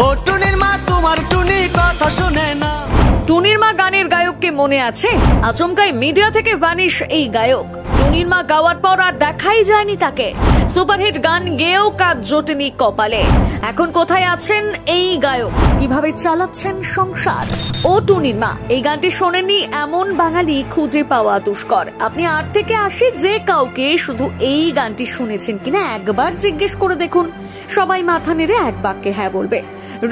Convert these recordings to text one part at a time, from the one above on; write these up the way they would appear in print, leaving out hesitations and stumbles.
ও টুনির মা তোমার টুনি কথা শুনে না। টুনির মা গানের গায়ককে মনে আছে? আচমকাই মিডিয়া থেকে ভ্যানিশ এই গায়ক। টুনির মা গাওয়ার পর আর দেখাই যায়নি তাকে। সুপারহিট গান গেয়েও কাজ জোটেনি কপালে। এখন কোথায় আছেন এই গায়ক? কিভাবে চালাচ্ছেন সংসার? ও টুনির মা এই গানটি শোনেননি এমন বাঙালি খুঁজে পাওয়া দুষ্কর। আপনি 8 থেকে 80 যে কাউকে শুধু এই গানটি শুনেছেন কিনা একবার জিজ্ঞেস করে দেখুন, সবাই মাথা নেড়ে এক বাক্যে হ্যাঁ বলবে।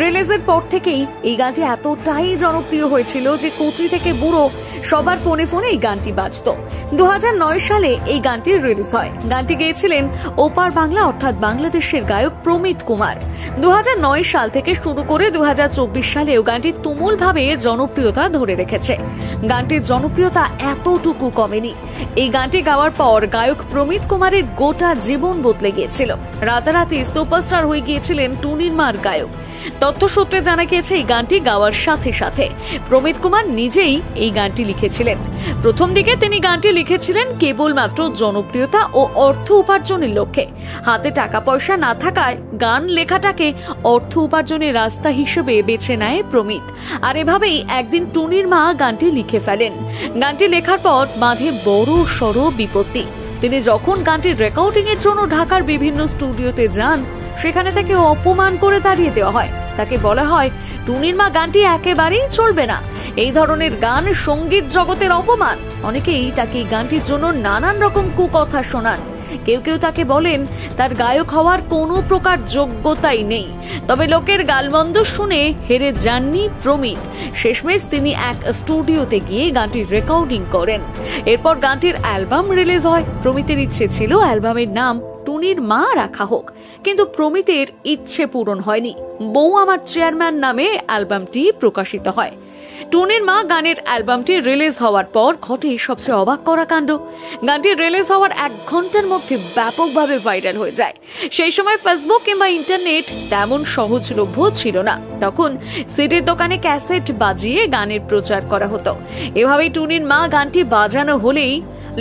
রিলিজের পর থেকেই এই গানটি এতটাই জনপ্রিয় হয়েছিল যে কচি থেকে বুড়ো সবার ফোনে ফোনে এই গানটি বাজতো। 2009 সালে এই গানটি রিলিজ হয়। গানটি গেয়েছিলেন ওপার বাংলা অর্থাৎ বাংলাদেশের গায়ক প্রমিত কুমার। 2009 সাল থেকে শুরু করে 2024 সালেও গানটি তুমুলভাবে জনপ্রিয়তা ধরে রেখেছে। গানটির জনপ্রিয়তা এতটুকু কমেনি। এই গানটি গাওয়ার পর গায়ক প্রমিত কুমারের গোটা জীবন বদলে গিয়েছিল। রাতারাতি সুপারস্টার হয়ে গিয়েছিলেন টুনির মার গায়ক। তথ্য সূত্রে জানা গিয়েছে এই গানটি গাওয়ার সাথে সাথে প্রমিত কুমার নিজেই এই গানটি লিখেছিলেন। প্রথম দিকে তিনি গানটি লিখেছিলেন কেবলমাত্র জনপ্রিয়তা ও অর্থ উপার্জনের লক্ষ্যে। হাতে টাকা পয়সা না থাকায় গান লেখাটাকে অর্থ উপার্জনের রাস্তা হিসেবে বেছে নেয় প্রমিত। আর এভাবেই একদিন টুনির মা গানটি লিখে ফেলেন। গানটি লেখার পর বাঁধে বড় সড় বিপত্তি। তিনি যখন গানটির রেকর্ডিং এর জন্য ঢাকার বিভিন্ন স্টুডিওতে যান, সেখানে তাকে অপমান করে তাড়িয়ে দেওয়া হয়। তাকে বলা হয় টুনির মা গানটি একেবারেই চলবে না, এই ধরনের গান সঙ্গীত জগতের অপমান। অনেকেই তাকে এই গানটির জন্য নানান রকম কুকথা শোনান। কেউ কেউ তাকে বলেন তার গায়ক হওয়ার কোনো প্রকার যোগ্যতাই নেই। তবে লোকের গালমন্দ শুনে হেরে যাননি প্রমিত। শেষমেশ তিনি এক স্টুডিওতে গিয়ে গানটির রেকর্ডিং করেন। এরপর গানটির অ্যালবাম রিলিজ হয়। প্রমিতের ইচ্ছে ছিল অ্যালবামের নাম টুনির মা রাখা হোক, কিন্তু প্রমিতের ইচ্ছে পূরণ হয়নি। বউ আমার চেয়ারম্যান নামে অ্যালবামটি প্রকাশিত হয়। টুনির মা গানের অ্যালবামটি রিলিজ হওয়ার পর ঘটে সবচেয়ে অবাক করা কাণ্ড। গানটি রিলিজ হওয়ার 1 ঘন্টার মধ্যে ব্যাপকভাবে ভাইরাল হয়ে যায়। সেই সময় ফেসবুক কিংবা ইন্টারনেট তেমন সহজলভ্য ছিল না। তখন সিডির দোকানে ক্যাসেট বাজিয়ে গানের প্রচার করা হতো। এভাবেই টুনির মা গানটি বাজানো হলেই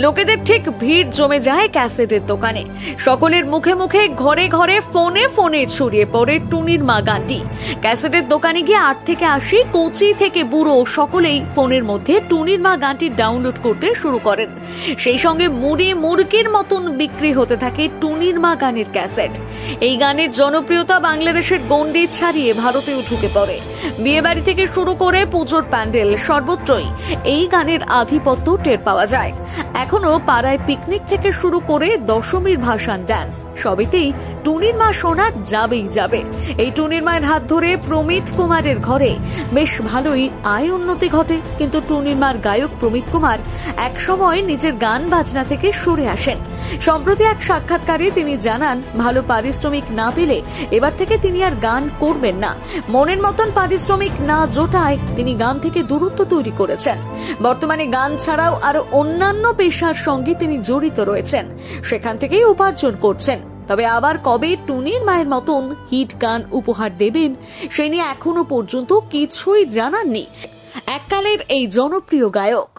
লোকেদের ঠিক ভিড় জমে যায় ক্যাসেটের দোকানে। সকলের মুখে মুখে ঘরে ঘরে ফোনে ফোনে ছড়িয়ে পড়ে টুনির মা গানটি। ক্যাসেটের দোকানে গিয়ে 8 থেকে 80 কচি থেকে বুড়ো সকলেই ফোনের মধ্যে টুনির মা গানটি ডাউনলোড করতে শুরু করেন। সেই সঙ্গে মুড়ি মুরগির মতন বিক্রি হতে থাকে টুনির মা গানের ক্যাসেট। এই গানের জনপ্রিয়তা বাংলাদেশের গণ্ডি ছাড়িয়ে ভারতেও ঢুকে পড়ে। বিয়েবাড়ি থেকে শুরু করে পুজোর প্যান্ডেল সর্বত্রই এই গানের আধিপত্য টের পাওয়া যায়। এখনো পাড়ায় পিকনিক থেকে শুরু করে দশমীর ভাসান ডান্স সবেতেই টুনির মা শোনা যাবেই যাবে। এই টুনির মায়ের হাত ধরে প্রমিত কুমারের ঘরে বেশ ভালোই আয় উন্নতি ঘটে। কিন্তু টুনির মার গায়ক প্রমিত কুমার এক সময় নিজের গান বাজনা থেকে সরে আসেন। সম্প্রতি এক সাক্ষাৎকারে তিনি জানান, ভালো পারিশ্রমিক না পেলে এবার থেকে তিনি আর গান করবেন না। মনের মতন পারিশ্রমিক না জোটায় তিনি গান থেকে দূরত্ব তৈরি করেছেন। বর্তমানে গান ছাড়াও আরো অন্যান্য পেশার সঙ্গে তিনি জড়িত রয়েছেন, সেখান থেকেই উপার্জন করছেন। তবে আবার কবে টুনির মায়ের মতন হিট গান উপহার দেবেন সে নিয়ে এখনো পর্যন্ত কিছুই জানাননি এককালের এই জনপ্রিয় গায়ক।